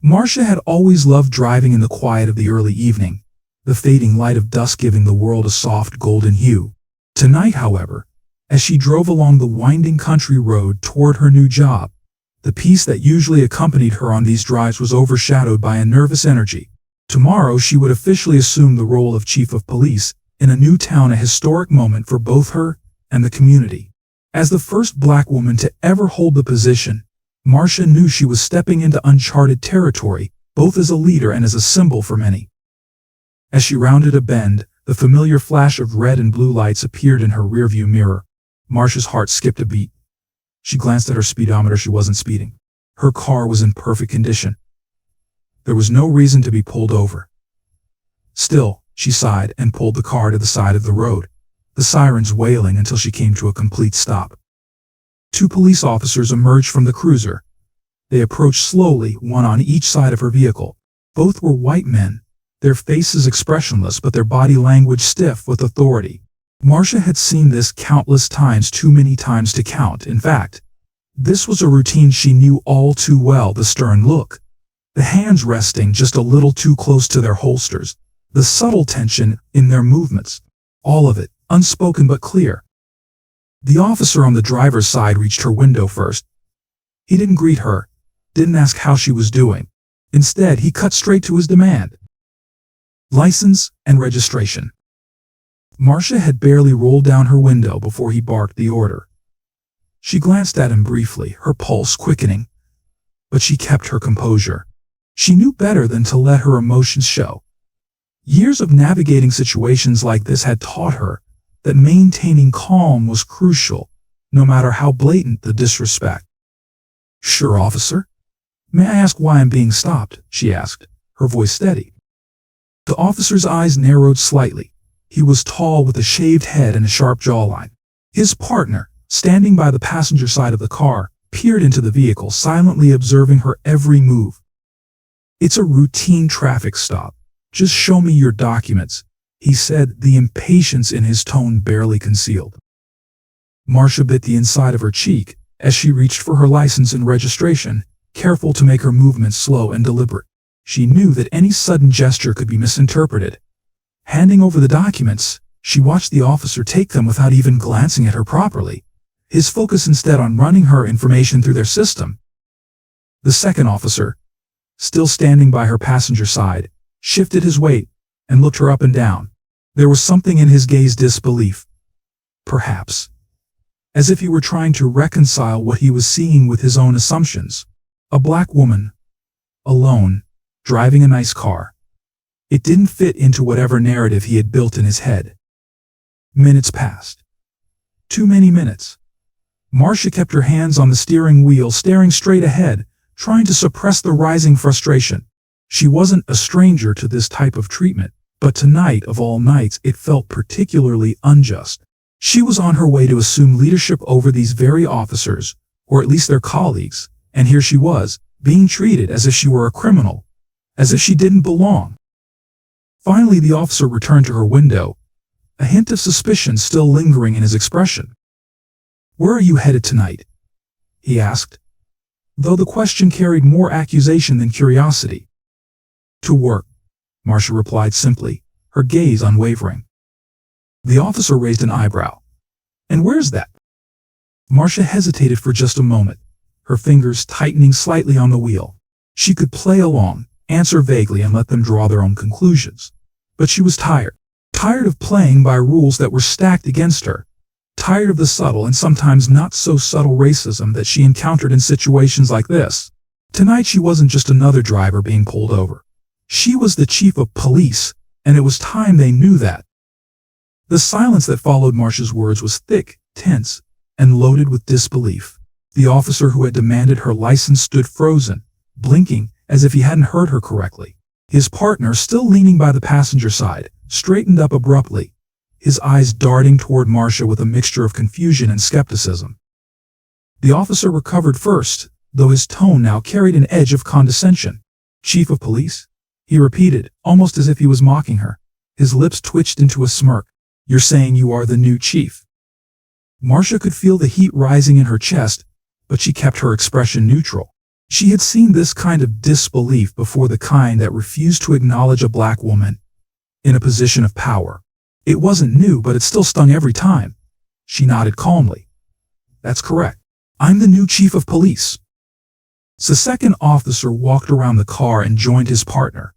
Marcia had always loved driving in the quiet of the early evening, the fading light of dusk giving the world a soft golden hue. Tonight, however, as she drove along the winding country road toward her new job, the peace that usually accompanied her on these drives was overshadowed by a nervous energy. Tomorrow she would officially assume the role of chief of police in a new town, a historic moment for both her and the community. As the first black woman to ever hold the position, Marcia knew she was stepping into uncharted territory, both as a leader and as a symbol for many. As she rounded a bend, the familiar flash of red and blue lights appeared in her rearview mirror. Marcia's heart skipped a beat. She glanced at her speedometer. She wasn't speeding. Her car was in perfect condition. There was no reason to be pulled over. Still, she sighed and pulled the car to the side of the road, the sirens wailing until she came to a complete stop. Two police officers emerged from the cruiser. They approached slowly, one on each side of her vehicle. Both were white men, their faces expressionless but their body language stiff with authority. Marcia had seen this countless times, too many times to count. In fact, this was a routine she knew all too well. The stern look, the hands resting just a little too close to their holsters, the subtle tension in their movements, all of it, unspoken but clear. The officer on the driver's side reached her window first. He didn't greet her, didn't ask how she was doing. Instead, he cut straight to his demand. License and registration. Marcia had barely rolled down her window before he barked the order. She glanced at him briefly, her pulse quickening, but she kept her composure. She knew better than to let her emotions show. Years of navigating situations like this had taught her that maintaining calm was crucial, no matter how blatant the disrespect. "Sure, officer. May I ask why I'm being stopped?" she asked, her voice steady. The officer's eyes narrowed slightly. He was tall with a shaved head and a sharp jawline. His partner, standing by the passenger side of the car, peered into the vehicle, silently observing her every move. "It's a routine traffic stop. Just show me your documents," he said, the impatience in his tone barely concealed. Marcia bit the inside of her cheek as she reached for her license and registration, careful to make her movements slow and deliberate. She knew that any sudden gesture could be misinterpreted. Handing over the documents, she watched the officer take them without even glancing at her properly, his focus instead on running her information through their system. The second officer, still standing by her passenger side, shifted his weight and looked her up and down. There was something in his gaze, disbelief, perhaps, as if he were trying to reconcile what he was seeing with his own assumptions. A black woman, alone, driving a nice car. It didn't fit into whatever narrative he had built in his head. Minutes passed. Too many minutes. Marcia kept her hands on the steering wheel, staring straight ahead, trying to suppress the rising frustration. She wasn't a stranger to this type of treatment, but tonight of all nights it felt particularly unjust. She was on her way to assume leadership over these very officers, or at least their colleagues, and here she was, being treated as if she were a criminal, as if she didn't belong. Finally, the officer returned to her window, a hint of suspicion still lingering in his expression. "Where are you headed tonight?" he asked, though the question carried more accusation than curiosity. "To work," Marcia replied simply, her gaze unwavering. The officer raised an eyebrow. "And where's that?" Marcia hesitated for just a moment, her fingers tightening slightly on the wheel. She could play along, answer vaguely, and let them draw their own conclusions. But she was tired. Tired of playing by rules that were stacked against her. Tired of the subtle and sometimes not so subtle racism that she encountered in situations like this. Tonight she wasn't just another driver being pulled over. She was the chief of police, and it was time they knew that. The silence that followed Marcia's words was thick, tense, and loaded with disbelief. The officer who had demanded her license stood frozen, blinking as if he hadn't heard her correctly. His partner, still leaning by the passenger side, straightened up abruptly, his eyes darting toward Marcia with a mixture of confusion and skepticism. The officer recovered first, though his tone now carried an edge of condescension. "Chief of police?" he repeated, almost as if he was mocking her. His lips twitched into a smirk. "You're saying you are the new chief?" Marcia could feel the heat rising in her chest, but she kept her expression neutral. She had seen this kind of disbelief before, the kind that refused to acknowledge a black woman in a position of power. It wasn't new, but it still stung every time. She nodded calmly. That's correct. I'm the new chief of police. The second officer walked around the car and joined his partner.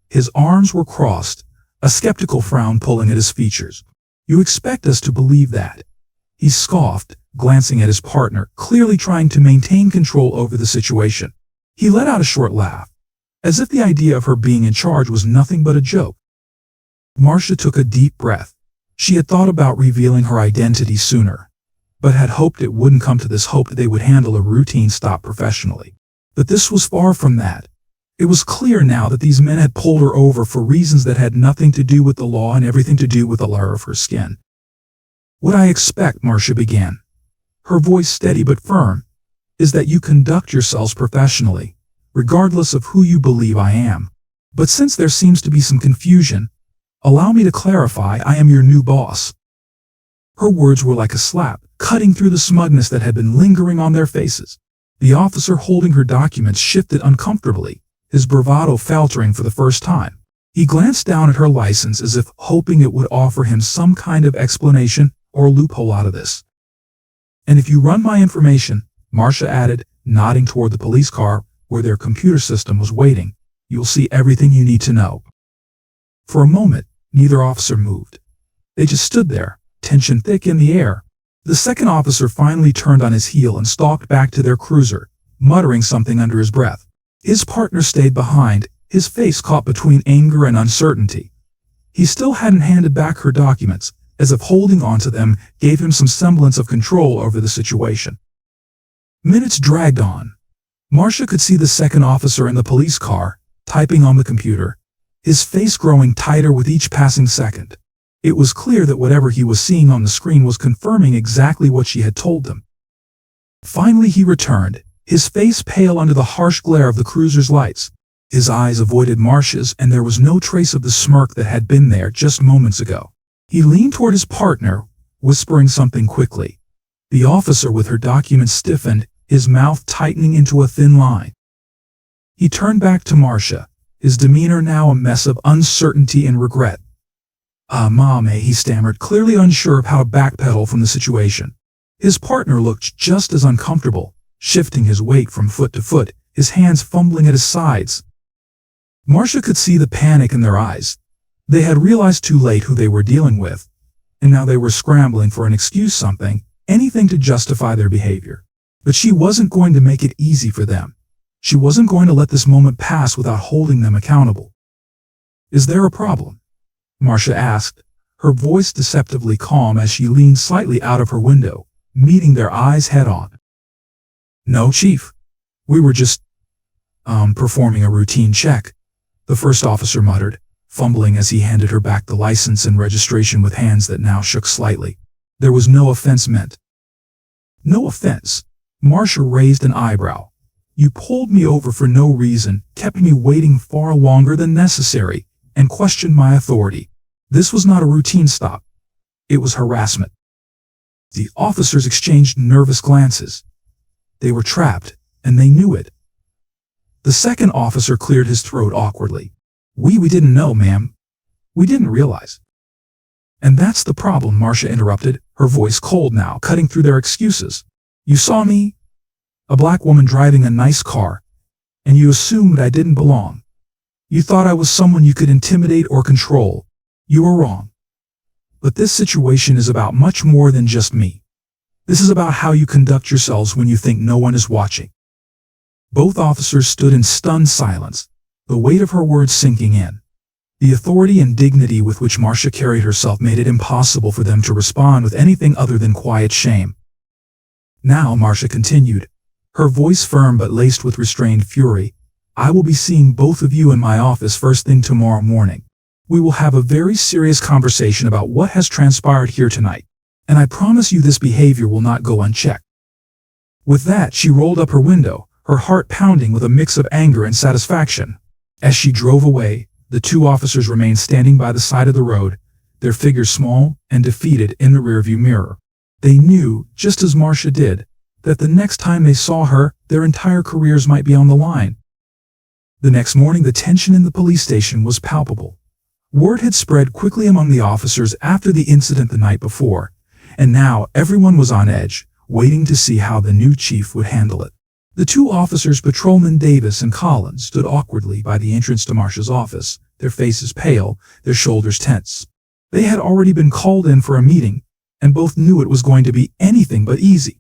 His arms were crossed, a skeptical frown pulling at his features. You expect us to believe that? He scoffed, glancing at his partner, clearly trying to maintain control over the situation. He let out a short laugh, as if the idea of her being in charge was nothing but a joke. Marcia took a deep breath. She had thought about revealing her identity sooner, but had hoped it wouldn't come to this, hoped they would handle a routine stop professionally. But this was far from that. It was clear now that these men had pulled her over for reasons that had nothing to do with the law and everything to do with the color of her skin. What I expect, Marcia began, her voice steady but firm, is that you conduct yourselves professionally, regardless of who you believe I am. But since there seems to be some confusion, allow me to clarify, I am your new boss. Her words were like a slap, cutting through the smugness that had been lingering on their faces. The officer holding her documents shifted uncomfortably, his bravado faltering for the first time. He glanced down at her license as if hoping it would offer him some kind of explanation or loophole out of this. And if you run my information, Marcia added, nodding toward the police car where their computer system was waiting, you'll see everything you need to know. For a moment, neither officer moved. They just stood there, tension thick in the air. The second officer finally turned on his heel and stalked back to their cruiser, muttering something under his breath. His partner stayed behind, his face caught between anger and uncertainty. He still hadn't handed back her documents, as if holding onto them gave him some semblance of control over the situation. Minutes dragged on. Marcia could see the second officer in the police car, typing on the computer, his face growing tighter with each passing second. It was clear that whatever he was seeing on the screen was confirming exactly what she had told them. Finally he returned, his face pale under the harsh glare of the cruiser's lights. His eyes avoided Marcia's, and there was no trace of the smirk that had been there just moments ago. He leaned toward his partner, whispering something quickly. The officer with her documents stiffened, his mouth tightening into a thin line. He turned back to Marcia, his demeanor now a mess of uncertainty and regret. Mom, he stammered, clearly unsure of how to backpedal from the situation. His partner looked just as uncomfortable, shifting his weight from foot to foot, his hands fumbling at his sides. Marcia could see the panic in their eyes. They had realized too late who they were dealing with, and now they were scrambling for an excuse, anything to justify their behavior. But she wasn't going to make it easy for them. She wasn't going to let this moment pass without holding them accountable. Is there a problem? Marcia asked, her voice deceptively calm as she leaned slightly out of her window, meeting their eyes head-on. No, Chief. We were just, performing a routine check, the first officer muttered, fumbling as he handed her back the license and registration with hands that now shook slightly. There was no offense meant. No offense? Marcia raised an eyebrow. You pulled me over for no reason, kept me waiting far longer than necessary, and questioned my authority. This was not a routine stop. It was harassment. The officers exchanged nervous glances. They were trapped, and they knew it. The second officer cleared his throat awkwardly. We didn't know, ma'am. We didn't realize. And that's the problem, Marcia interrupted, her voice cold now, cutting through their excuses. You saw me, a black woman driving a nice car, and you assumed I didn't belong. You thought I was someone you could intimidate or control. You were wrong. But this situation is about much more than just me. This is about how you conduct yourselves when you think no one is watching. Both officers stood in stunned silence, the weight of her words sinking in. The authority and dignity with which Marcia carried herself made it impossible for them to respond with anything other than quiet shame. Now, Marcia continued, her voice firm but laced with restrained fury, I will be seeing both of you in my office first thing tomorrow morning. We will have a very serious conversation about what has transpired here tonight, and I promise you this behavior will not go unchecked. With that, she rolled up her window, her heart pounding with a mix of anger and satisfaction. As she drove away, the two officers remained standing by the side of the road, their figures small and defeated in the rearview mirror. They knew, just as Marcia did, that the next time they saw her, their entire careers might be on the line. The next morning, the tension in the police station was palpable. Word had spread quickly among the officers after the incident the night before, and now everyone was on edge, waiting to see how the new chief would handle it. The two officers, Patrolman Davis and Collins, stood awkwardly by the entrance to Marcia's office, their faces pale, their shoulders tense. They had already been called in for a meeting, and both knew it was going to be anything but easy.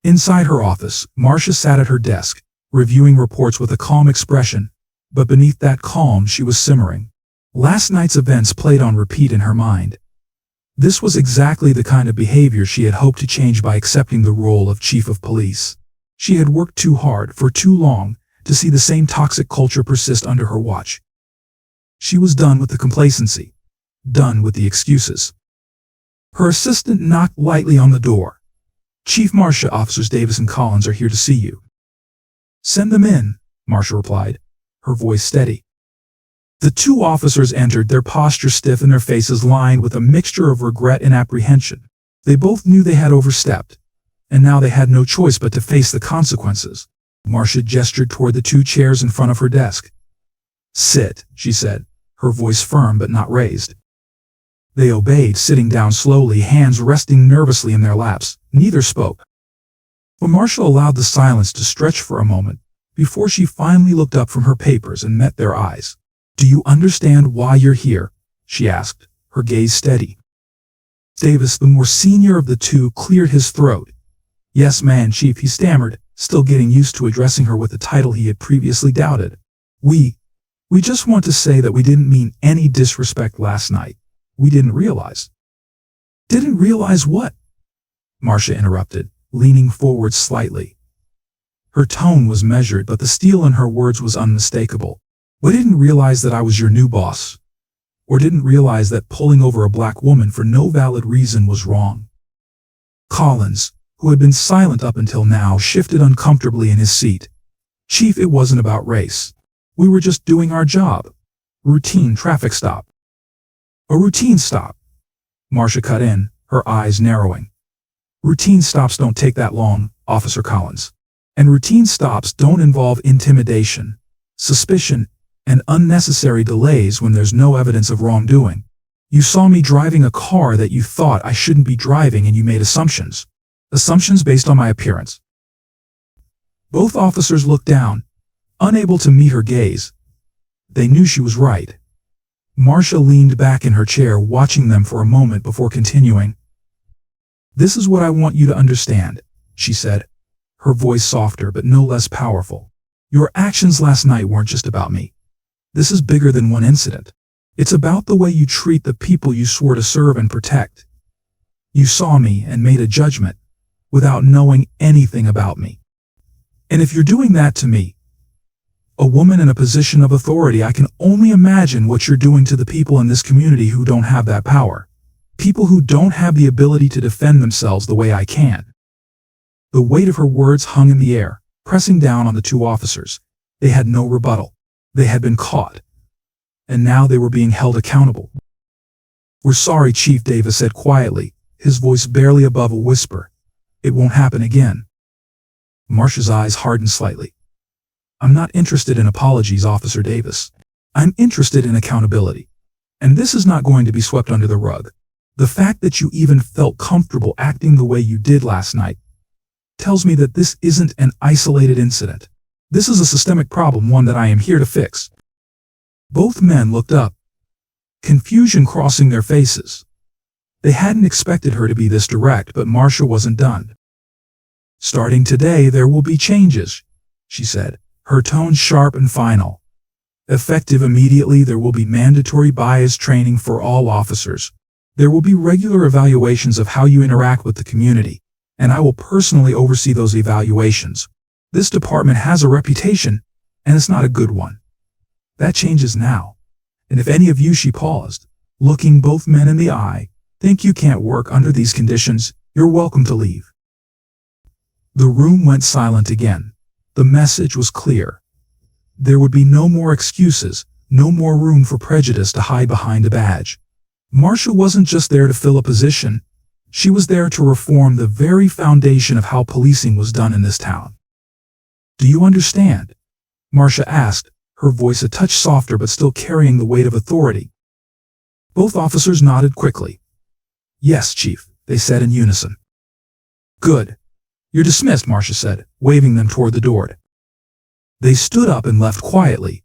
Inside her office, Marcia sat at her desk, reviewing reports with a calm expression, but beneath that calm she was simmering. Last night's events played on repeat in her mind. This was exactly the kind of behavior she had hoped to change by accepting the role of chief of police. She had worked too hard for too long to see the same toxic culture persist under her watch. She was done with the complacency, done with the excuses. Her assistant knocked lightly on the door. "Chief Marcia, Officers Davis and Collins are here to see you." "Send them in," Marcia replied, her voice steady. The two officers entered, their posture stiff and their faces lined with a mixture of regret and apprehension. They both knew they had overstepped, and now they had no choice but to face the consequences. Marcia gestured toward the two chairs in front of her desk. "Sit," she said, her voice firm but not raised. They obeyed, sitting down slowly, hands resting nervously in their laps. Neither spoke. But Marcia allowed the silence to stretch for a moment, before she finally looked up from her papers and met their eyes. "Do you understand why you're here?" she asked, her gaze steady. Davis, the more senior of the two, cleared his throat. "Yes, ma'am, Chief," he stammered, still getting used to addressing her with the title he had previously doubted. We just want to say that we didn't mean any disrespect last night. We didn't realize." "Didn't realize what?" Marcia interrupted, leaning forward slightly. Her tone was measured, but the steel in her words was unmistakable. "We didn't realize that I was your new boss, or didn't realize that pulling over a black woman for no valid reason was wrong." Collins, who had been silent up until now, shifted uncomfortably in his seat. "Chief, it wasn't about race. We were just doing our job. Routine traffic stop." "A routine stop," Marcia cut in, her eyes narrowing. "Routine stops don't take that long, Officer Collins. And routine stops don't involve intimidation, suspicion, and unnecessary delays when there's no evidence of wrongdoing. You saw me driving a car that you thought I shouldn't be driving, and you made assumptions. Assumptions based on my appearance." Both officers looked down, unable to meet her gaze. They knew she was right. Marcia leaned back in her chair, watching them for a moment before continuing. "This is what I want you to understand," she said, her voice softer but no less powerful. "Your actions last night weren't just about me. This is bigger than one incident. It's about the way you treat the people you swore to serve and protect. You saw me and made a judgment without knowing anything about me. And if you're doing that to me, a woman in a position of authority, I can only imagine what you're doing to the people in this community who don't have that power. People who don't have the ability to defend themselves the way I can." The weight of her words hung in the air, pressing down on the two officers. They had no rebuttal. They had been caught, and now they were being held accountable. "We're sorry, Chief," Davis said quietly, his voice barely above a whisper. "It won't happen again." Marcia's eyes hardened slightly. "I'm not interested in apologies, Officer Davis. I'm interested in accountability. And this is not going to be swept under the rug. The fact that you even felt comfortable acting the way you did last night tells me that this isn't an isolated incident. This is a systemic problem, one that I am here to fix." Both men looked up, confusion crossing their faces. They hadn't expected her to be this direct, but Marcia wasn't done. "Starting today, there will be changes," she said, her tone sharp and final. "Effective immediately, there will be mandatory bias training for all officers. There will be regular evaluations of how you interact with the community, and I will personally oversee those evaluations. This department has a reputation, and it's not a good one. That changes now. And if any of you," she paused, looking both men in the eye, "think you can't work under these conditions, you're welcome to leave." The room went silent again. The message was clear. There would be no more excuses, no more room for prejudice to hide behind a badge. Marcia wasn't just there to fill a position. She was there to reform the very foundation of how policing was done in this town. "Do you understand?" Marcia asked, her voice a touch softer but still carrying the weight of authority. Both officers nodded quickly. "Yes, Chief," they said in unison. "Good. You're dismissed," Marcia said, waving them toward the door. They stood up and left quietly,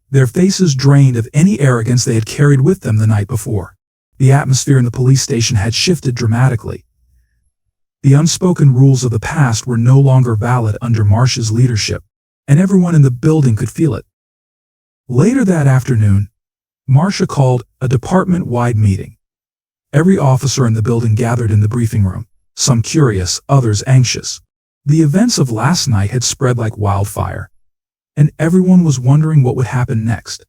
their faces drained of any arrogance they had carried with them the night before. The atmosphere in the police station had shifted dramatically. The unspoken rules of the past were no longer valid under Marcia's leadership, and everyone in the building could feel it. Later that afternoon, Marcia called a department-wide meeting. Every officer in the building gathered in the briefing room, some curious, others anxious. The events of last night had spread like wildfire, and everyone was wondering what would happen next.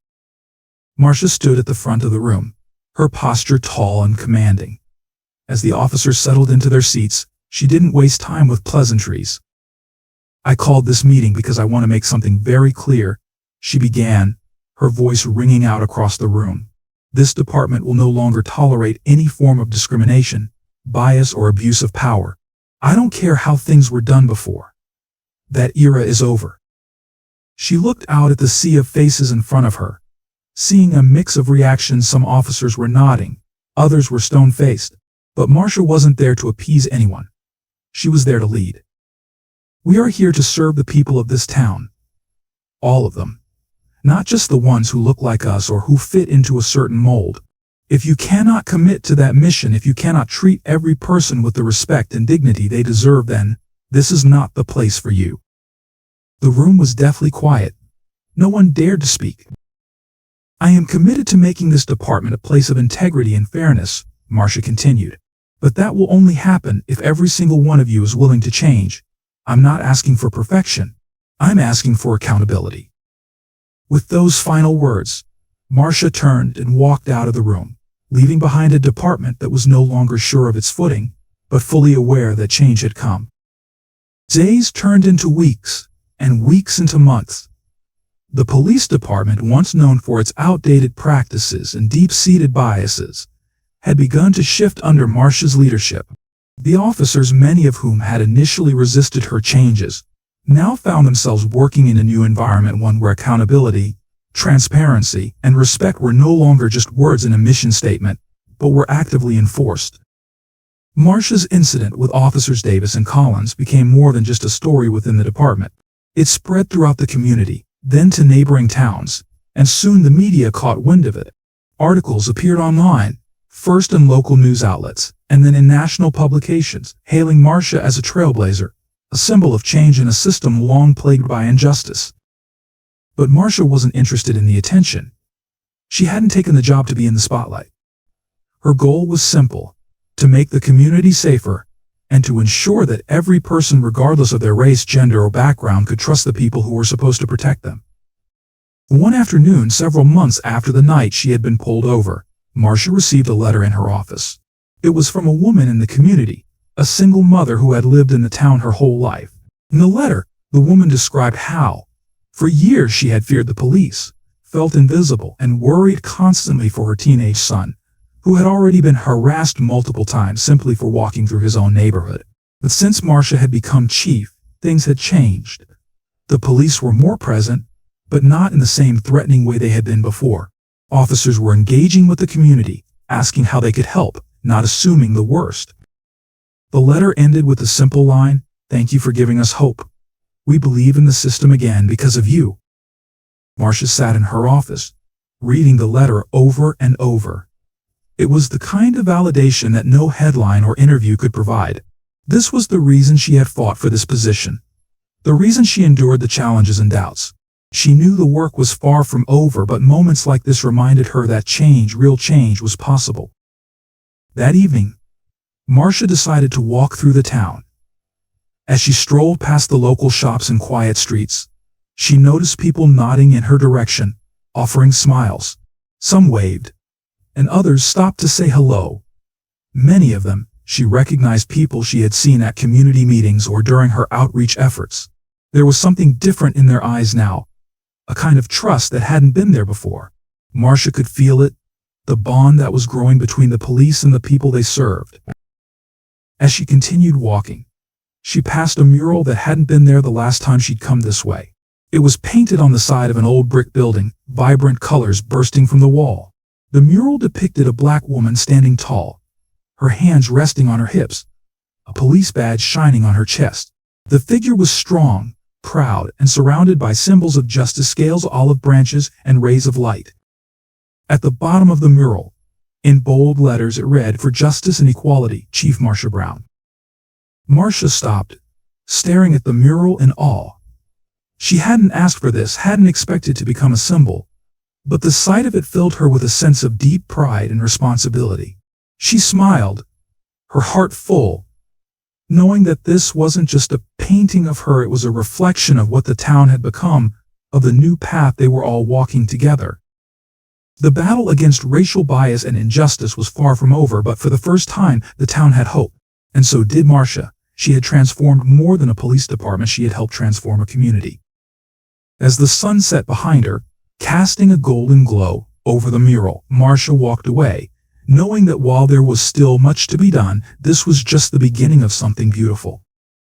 Marcia stood at the front of the room, her posture tall and commanding. As the officers settled into their seats, she didn't waste time with pleasantries. "I called this meeting because I want to make something very clear," she began, her voice ringing out across the room. "This department will no longer tolerate any form of discrimination, bias, or abuse of power. I don't care how things were done before. That era is over." She looked out at the sea of faces in front of her, seeing a mix of reactions. Some officers were nodding, others were stone-faced, but Marcia wasn't there to appease anyone. She was there to lead. "We are here to serve the people of this town. All of them. Not just the ones who look like us or who fit into a certain mold. If you cannot commit to that mission, if you cannot treat every person with the respect and dignity they deserve, then this is not the place for you." The room was deathly quiet. No one dared to speak. "I am committed to making this department a place of integrity and fairness," Marcia continued. "But that will only happen if every single one of you is willing to change. I'm not asking for perfection. I'm asking for accountability." With those final words, Marcia turned and walked out of the room, leaving behind a department that was no longer sure of its footing, but fully aware that change had come. Days turned into weeks, and weeks into months. The police department, once known for its outdated practices and deep-seated biases, had begun to shift under Marcia's leadership. The officers, many of whom had initially resisted her changes, now found themselves working in a new environment, one where accountability, transparency, and respect were no longer just words in a mission statement, but were actively enforced. Marcia's incident with Officers Davis and Collins became more than just a story within the department. It spread throughout the community, then to neighboring towns, and soon the media caught wind of it. Articles appeared online, first in local news outlets, and then in national publications, hailing Marcia as a trailblazer, a symbol of change in a system long plagued by injustice. But Marcia wasn't interested in the attention. She hadn't taken the job to be in the spotlight. Her goal was simple: to make the community safer, and to ensure that every person, regardless of their race, gender, or background, could trust the people who were supposed to protect them. One afternoon, several months after the night she had been pulled over, Marcia received a letter in her office. It was from a woman in the community, a single mother who had lived in the town her whole life. In the letter, the woman described how, for years, she had feared the police, felt invisible, and worried constantly for her teenage son, who had already been harassed multiple times simply for walking through his own neighborhood. But since Marcia had become chief, things had changed. The police were more present, but not in the same threatening way they had been before. Officers were engaging with the community, asking how they could help, not assuming the worst. The letter ended with a simple line: "Thank you for giving us hope. We believe in the system again because of you." Marcia sat in her office, reading the letter over and over. It was the kind of validation that no headline or interview could provide. This was the reason she had fought for this position. The reason she endured the challenges and doubts. She knew the work was far from over, but moments like this reminded her that change, real change, was possible. That evening, Marcia decided to walk through the town. As she strolled past the local shops and quiet streets, she noticed people nodding in her direction, offering smiles. Some waved, and others stopped to say hello. Many of them, she recognized people she had seen at community meetings or during her outreach efforts. There was something different in their eyes now, a kind of trust that hadn't been there before. Marcia could feel it, the bond that was growing between the police and the people they served. As she continued walking, she passed a mural that hadn't been there the last time she'd come this way. It was painted on the side of an old brick building, vibrant colors bursting from the wall. The mural depicted a black woman standing tall, her hands resting on her hips, a police badge shining on her chest. The figure was strong, proud, and surrounded by symbols of justice: scales, olive branches, and rays of light. At the bottom of the mural, in bold letters, it read, "For Justice and Equality, Chief Marcia Brown." Marcia stopped, staring at the mural in awe. She hadn't asked for this, hadn't expected to become a symbol, but the sight of it filled her with a sense of deep pride and responsibility. She smiled, her heart full, knowing that this wasn't just a painting of her, it was a reflection of what the town had become, of the new path they were all walking together. The battle against racial bias and injustice was far from over, but for the first time, the town had hope. And so did Marcia. She had transformed more than a police department, she had helped transform a community. As the sun set behind her, casting a golden glow over the mural, Marcia walked away, knowing that while there was still much to be done, this was just the beginning of something beautiful.